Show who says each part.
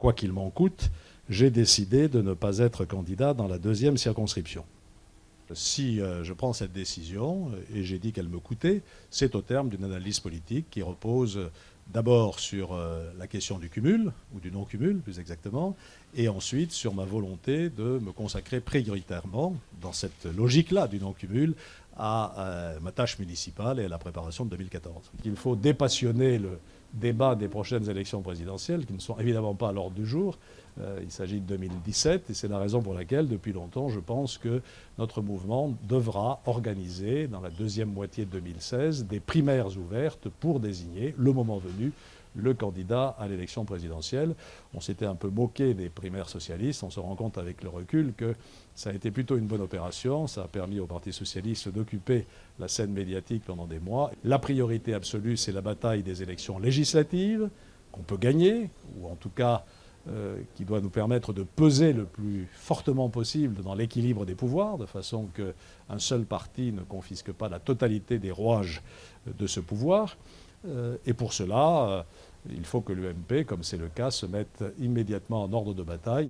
Speaker 1: quoi qu'il m'en coûte, j'ai décidé de ne pas être candidat dans la 2e circonscription. Si je prends cette décision, et j'ai dit qu'elle me coûtait, c'est au terme d'une analyse politique qui repose d'abord sur la question du cumul, ou du non-cumul plus exactement, et ensuite sur ma volonté de me consacrer prioritairement, dans cette logique-là du non-cumul, à ma tâche municipale et à la préparation de 2014. Il faut dépassionner le débat des prochaines élections présidentielles, qui ne sont évidemment pas à l'ordre du jour. Il s'agit de 2017, et c'est la raison pour laquelle, depuis longtemps, je pense que notre mouvement devra organiser, dans la 2e moitié de 2016, des primaires ouvertes pour désigner, le moment venu, le candidat à l'élection présidentielle. On s'était un peu moqué des primaires socialistes. On se rend compte avec le recul que ça a été plutôt une bonne opération. Ça a permis au Parti socialiste d'occuper la scène médiatique pendant des mois. La priorité absolue, c'est la bataille des élections législatives qu'on peut gagner, ou en tout cas qui doit nous permettre de peser le plus fortement possible dans l'équilibre des pouvoirs, de façon qu'un seul parti ne confisque pas la totalité des rouages de ce pouvoir. Et pour cela, il faut que l'UMP, comme c'est le cas, se mette immédiatement en ordre de bataille.